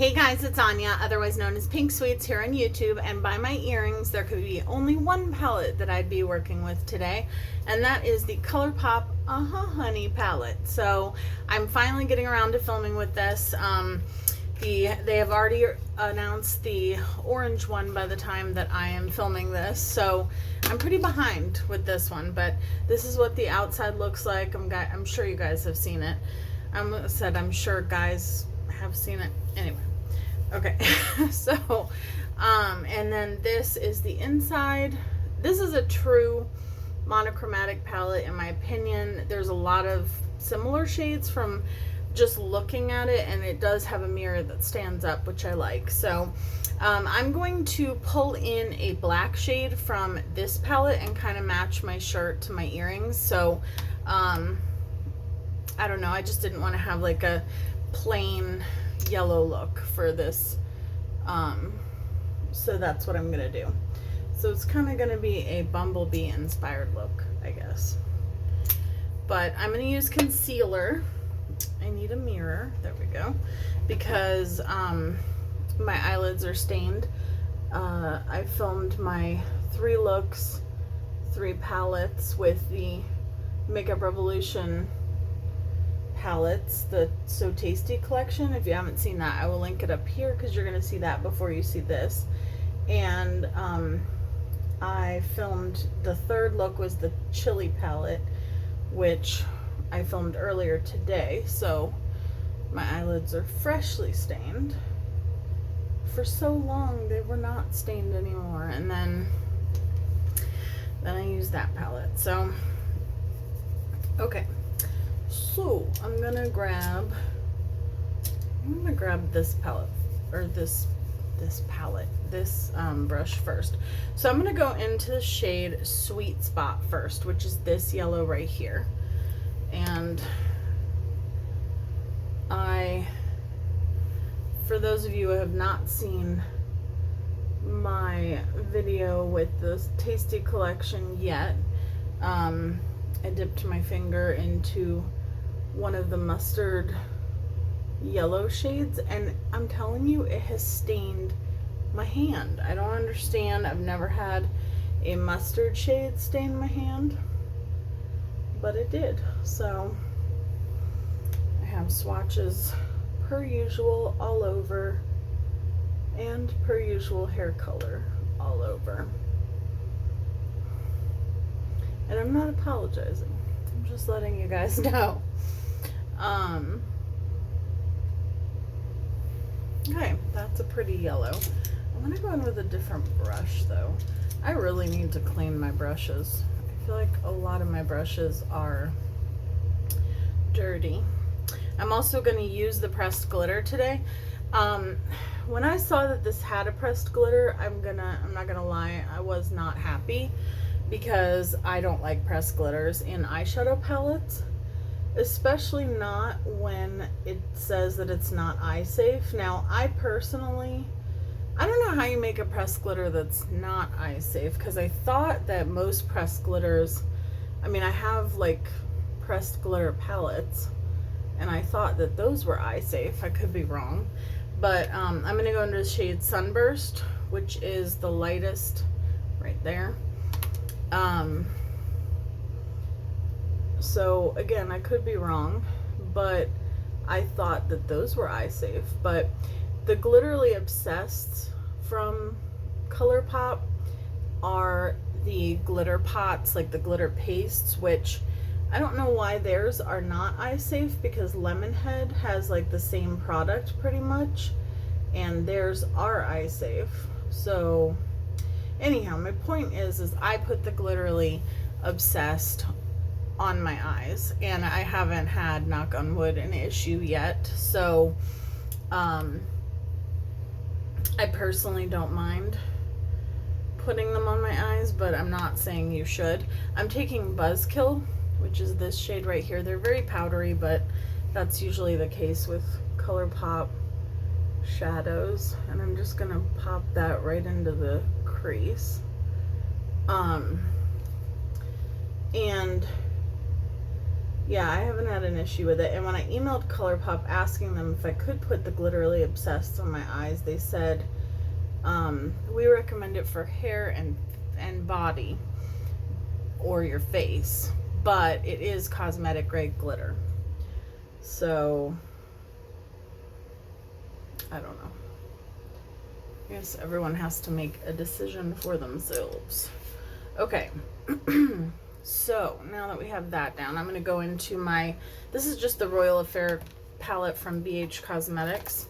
Hey guys, it's Anya, otherwise known as Pink Sweets here on YouTube, and by my earrings, there could be only one palette that I'd be working with today, and that is the Colourpop Honey palette. So I'm finally getting around to filming with this. They have already announced the orange one by the time that I am filming this, so I'm pretty behind with this one, but this is what the outside looks like. I'm sure you guys have seen it. I'm sure guys have seen it. Anyway. Okay, so, and then this is the inside. This is a true monochromatic palette, in my opinion. There's a lot of similar shades from just looking at it, and it does have a mirror that stands up, which I like. So, I'm going to pull in a black shade from this palette and kind of match my shirt to my earrings. So, I don't know, I just didn't want to have like a plain yellow look for this, so that's what I'm gonna do. So it's kind of gonna be a bumblebee inspired look, I guess, but I'm gonna use concealer. I need a mirror, there we go, because my eyelids are stained. I filmed my 3 looks, 3 palettes with the Makeup Revolution palettes, the So Tasty collection. If you haven't seen that, I will link it up here because you're going to see that before you see this. And I filmed the 3rd look was the Chili palette, which I filmed earlier today, so my eyelids are freshly stained. For so long they were not stained anymore, and then I used that palette. So okay, so I'm gonna grab this palette, or this palette, this brush first. So I'm gonna go into the shade Sweet Spot first, which is this yellow right here. And for those of you who have not seen my video with the Tasty collection yet, I dipped my finger into one of the mustard yellow shades, and I'm telling you, it has stained my hand. I don't understand. I've never had a mustard shade stain my hand, but it did. So I have swatches per usual all over, and per usual hair color all over. And I'm not apologizing. I'm just letting you guys know. Okay, that's a pretty yellow. I'm gonna go in with a different brush though. I really need to clean my brushes. I feel like a lot of my brushes are dirty. I'm also gonna use the pressed glitter today. When I saw that this had a pressed glitter, I'm not gonna lie, I was not happy, because I don't like pressed glitters in eyeshadow palettes, especially not when it says that it's not eye safe. Now, I personally, I don't know how you make a pressed glitter that's not eye safe, because I thought that most pressed glitters, I mean, I have like pressed glitter palettes, and I thought that those were eye safe. I could be wrong, but I'm gonna go into the shade Sunburst, which is the lightest right there. So again, I could be wrong, but I thought that those were eye safe. But the Glitterly Obsessed from Colourpop are the glitter pots, like the glitter pastes, which I don't know why theirs are not eye safe, because Lemonhead has like the same product pretty much, and theirs are eye safe. So anyhow, my point is I put the Glitterly Obsessed on my eyes, and I haven't had, knock on wood, an issue yet. So I personally don't mind putting them on my eyes, but I'm not saying you should. I'm taking Buzzkill, which is this shade right here. They're very powdery, but that's usually the case with Colourpop shadows, and I'm just gonna pop that right into the crease. And Yeah, I haven't had an issue with it. And when I emailed Colourpop asking them if I could put the Glitterly Obsessed on my eyes, they said, we recommend it for hair and body or your face, but it is cosmetic grade glitter. So, I don't know. I guess everyone has to make a decision for themselves. Okay. So now that we have that down, I'm going to go into my, this is just the Royal Affair palette from BH Cosmetics.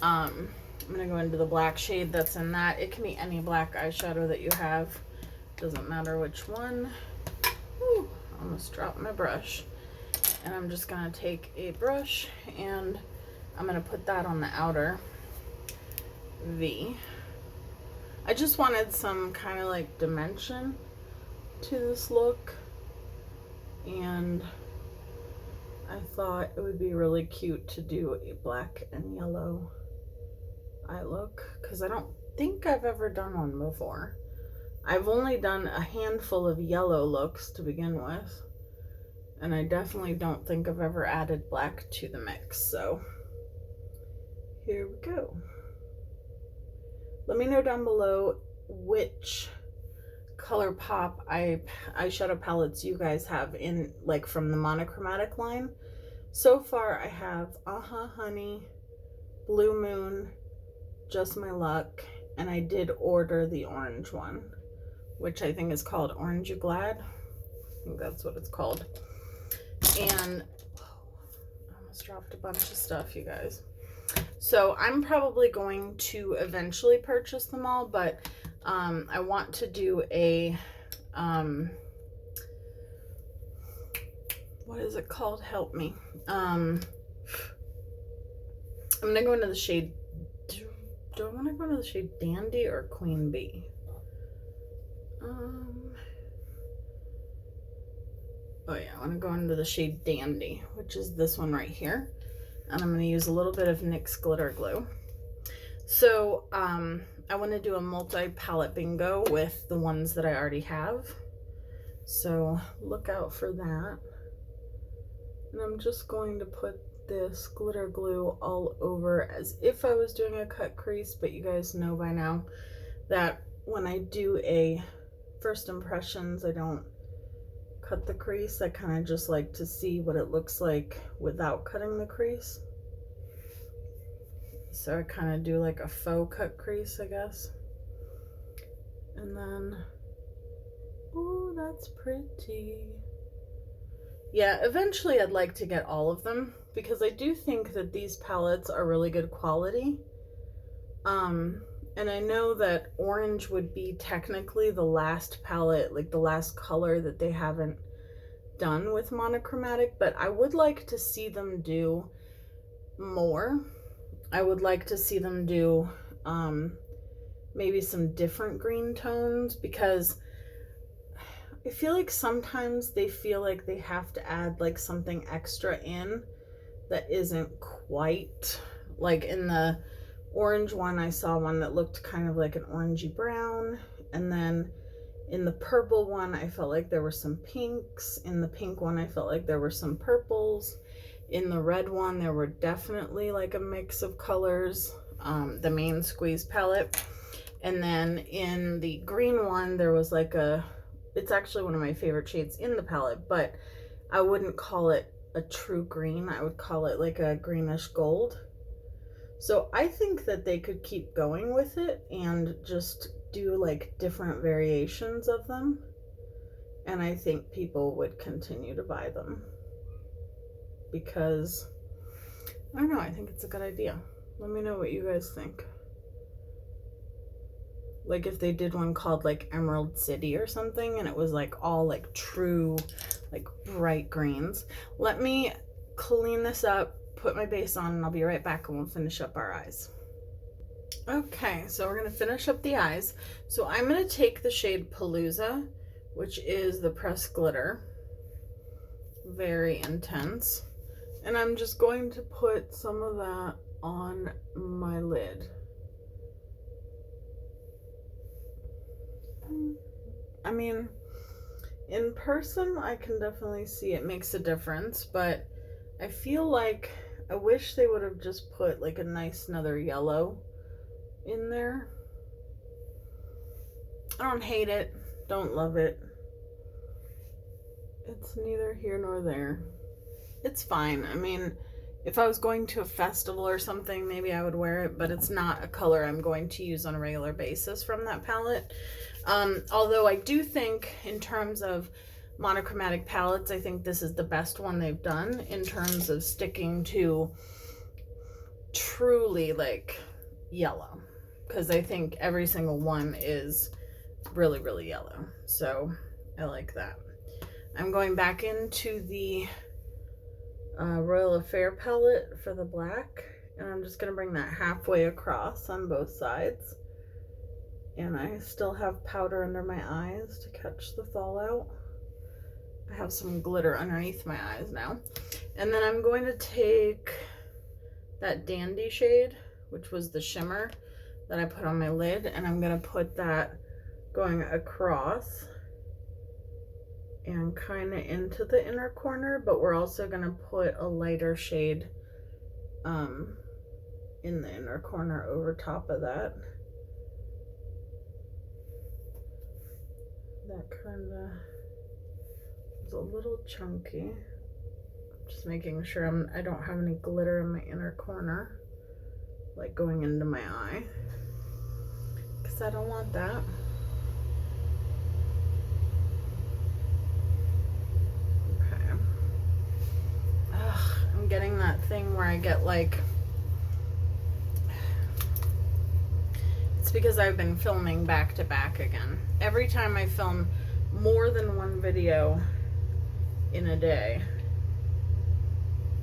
I'm going to go into the black shade that's in that. It can be any black eyeshadow that you have. Doesn't matter which one. Ooh, almost dropped my brush. And I'm just going to take a brush and I'm going to put that on the outer V. I just wanted some kind of like dimension to this look, and I thought it would be really cute to do a black and yellow eye look, because I don't think I've ever done one before. I've only done a handful of yellow looks to begin with, and I definitely don't think I've ever added black to the mix. So here we go. Let me know down below which Colourpop eyeshadow palettes you guys have in, like, from the monochromatic line. So far I have Honey, Blue Moon, Just My Luck, and I did order the orange one, which I think is called Orange You Glad. I think that's what it's called. And I almost dropped a bunch of stuff, you guys. So I'm probably going to eventually purchase them all, but I want to do a, what is it called? Help me. I'm going to go into the shade, do I want to go into the shade Dandy or Queen Bee? Oh yeah, I want to go into the shade Dandy, which is this one right here. And I'm going to use a little bit of NYX glitter glue. So I want to do a multi-palette bingo with the ones that I already have. So look out for that. And I'm just going to put this glitter glue all over as if I was doing a cut crease, but you guys know by now that when I do a first impressions, I don't cut the crease. I kind of just like to see what it looks like without cutting the crease. So I kind of do like a faux cut crease, I guess. And then, oh, that's pretty. Yeah, eventually I'd like to get all of them, because I do think that these palettes are really good quality. And I know that orange would be technically the last palette, like the last color that they haven't done with monochromatic, but I would like to see them do more. I would like to see them do maybe some different green tones, because I feel like sometimes they feel like they have to add like something extra in that isn't quite, like in the orange one I saw one that looked kind of like an orangey brown, and then in the purple one I felt like there were some pinks, in the pink one I felt like there were some purples, in the red one there were definitely like a mix of colors, the main squeeze palette, and then in the green one there was like a, it's actually one of my favorite shades in the palette, but I wouldn't call it a true green. I would call it like a greenish gold. So I think that they could keep going with it and just do like different variations of them. And I think people would continue to buy them, because I don't know, I think it's a good idea. Let me know what you guys think. Like if they did one called like Emerald City or something, and it was like all like true, like bright greens. Let me clean this up, put my base on, and I'll be right back and we'll finish up our eyes. Okay, so we're gonna finish up the eyes. So I'm gonna take the shade Palooza, which is the pressed glitter. Very intense. And I'm just going to put some of that on my lid. I mean, in person, I can definitely see it makes a difference, but I feel like I wish they would have just put like a nice another yellow in there. I don't hate it, don't love it. It's neither here nor there. It's fine. I mean, if I was going to a festival or something, maybe I would wear it, but it's not a color I'm going to use on a regular basis from that palette. Although I do think in terms of monochromatic palettes, I think this is the best one they've done in terms of sticking to truly like yellow, because I think every single one is really, really yellow. So I like that. I'm going back into the Royal Affair palette for the black, and I'm just going to bring that halfway across on both sides. And I still have powder under my eyes to catch the fallout. I have some glitter underneath my eyes now. And then I'm going to take that Dandy shade, which was the shimmer that I put on my lid, and I'm going to put that going across and kind of into the inner corner, but we're also going to put a lighter shade in the inner corner over top of that. That kind of is a little chunky. Just making sure I don't have any glitter in my inner corner, like going into my eye, because I don't want that. Okay. Ugh, I'm getting that thing where I get like, it's because I've been filming back to back again. Every time I film more than one video in a day,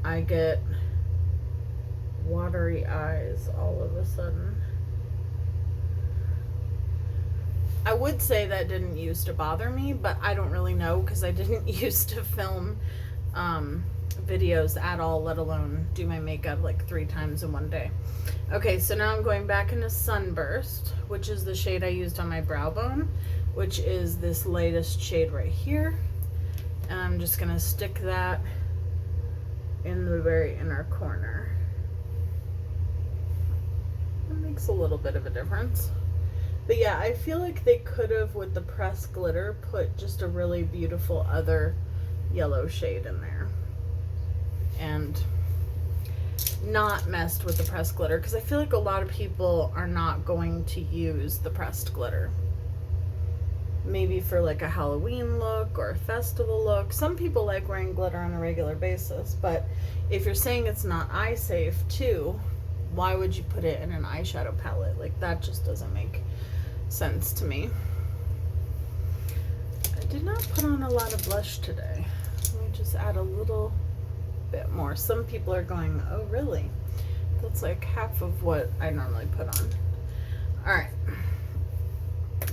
I get watery eyes all of a sudden. I would say that didn't used to bother me, but I don't really know because I didn't used to film videos at all, let alone do my makeup like 3 times in one day. Okay, so now I'm going back into Sunburst, which is the shade I used on my brow bone, which is this latest shade right here. And I'm just gonna stick that in the very inner corner. It makes a little bit of a difference. But yeah, I feel like they could have, with the pressed glitter, put just a really beautiful other yellow shade in there. And not messed with the pressed glitter, because I feel like a lot of people are not going to use the pressed glitter. Maybe for like a Halloween look or a festival look. Some people like wearing glitter on a regular basis, but if you're saying it's not eye safe too, why would you put it in an eyeshadow palette? Like, that just doesn't make sense to me. I did not put on a lot of blush today. Let me just add a little bit more. Some people are going, oh really? That's like half of what I normally put on. Alright,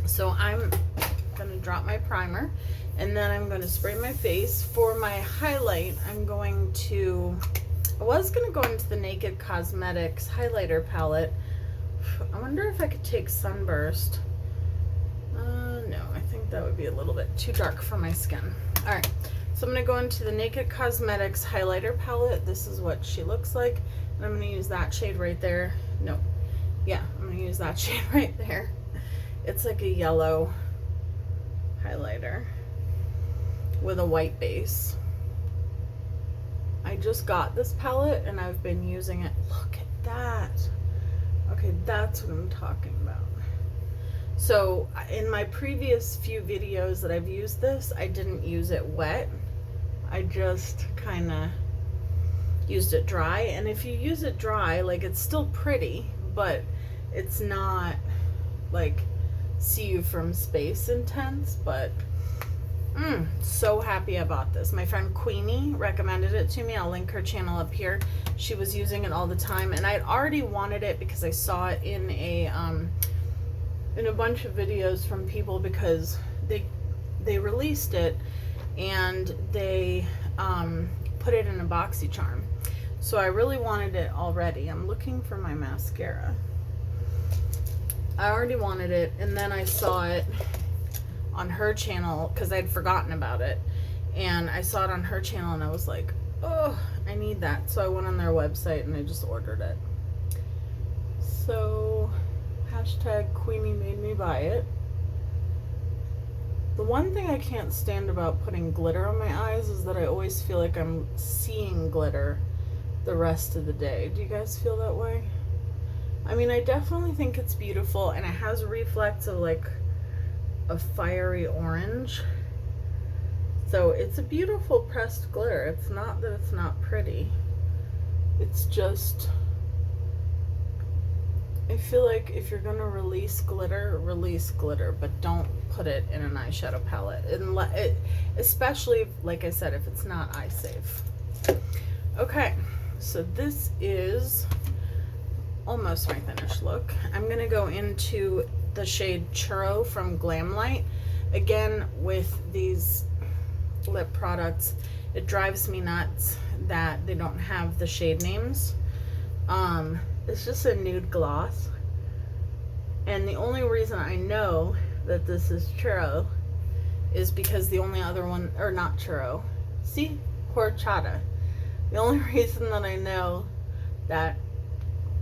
so I'm gonna drop my primer, and then I'm going to spray my face. For my highlight, I'm going to, I was going to go into the Naked Cosmetics highlighter palette. I wonder if I could take Sunburst. No, I think that would be a little bit too dark for my skin. Alright, so I'm going to go into the Naked Cosmetics highlighter palette. This is what she looks like, and I'm going to use that shade right there. No, yeah, I'm going to use that shade right there. It's like a yellow highlighter with a white base. I just got this palette and I've been using it. Look at that. Okay, that's what I'm talking about. So in my previous few videos that I've used this, I didn't use it wet. I just kind of used it dry. And if you use it dry, like, it's still pretty, but it's not like see you from space intense. But so happy I bought this. My friend Queenie recommended it to me. I'll link her channel up here. She was using it all the time, and I'd already wanted it because I saw it in a bunch of videos from people, because they released it and they put it in a BoxyCharm. So I really wanted it already. I'm looking for my mascara. I already wanted it, and then I saw it on her channel because I'd forgotten about it. And I saw it on her channel and I was like, oh, I need that. So I went on their website and I just ordered it. So, hashtag Queenie made me buy it. The one thing I can't stand about putting glitter on my eyes is that I always feel like I'm seeing glitter the rest of the day. Do you guys feel that way? I mean, I definitely think it's beautiful, and it has reflex of like a fiery orange. So it's a beautiful pressed glitter. It's not that it's not pretty. It's just, I feel like if you're gonna release glitter, but don't put it in an eyeshadow palette. Especially, like I said, if it's not eye safe. Okay, so this is almost my finished look. I'm gonna go into the shade Churro from Glamlight. Again, with these lip products, it drives me nuts that they don't have the shade names. It's just a nude gloss, and the only reason I know that this is Churro is because the only other one, or not Churro, see, horchata. The only reason that I know that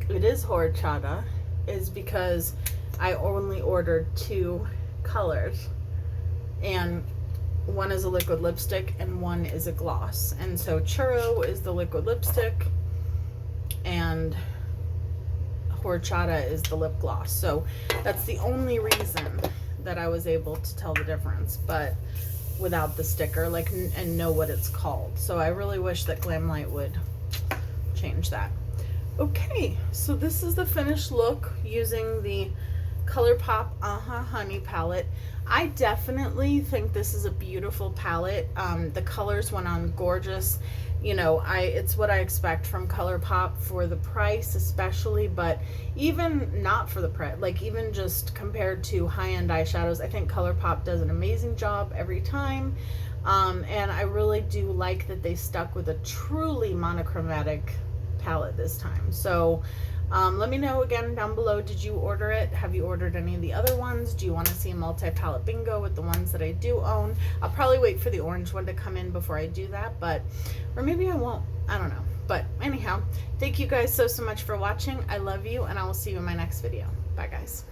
it is horchata is because I only ordered 2 colors, and one is a liquid lipstick and one is a gloss. And so Churro is the liquid lipstick and horchata is the lip gloss. So that's the only reason that I was able to tell the difference, but without the sticker, like, and know what it's called. So I really wish that Glamlight would change that. Okay, so this is the finished look using the Colourpop Honey palette. I definitely think this is a beautiful palette. The colors went on gorgeous. You know, it's what I expect from Colourpop for the price, especially, but even not for the price, like even just compared to high-end eyeshadows, I think Colourpop does an amazing job every time. And I really do like that they stuck with a truly monochromatic palette this time. So let me know again down below, did you order it? Have you ordered any of the other ones? Do you want to see a multi-palette bingo with the ones that I do own? I'll probably wait for the orange one to come in before I do that, but, or maybe I won't, I don't know. But anyhow, thank you guys so much for watching. I love you, and I will see you in my next video. Bye guys.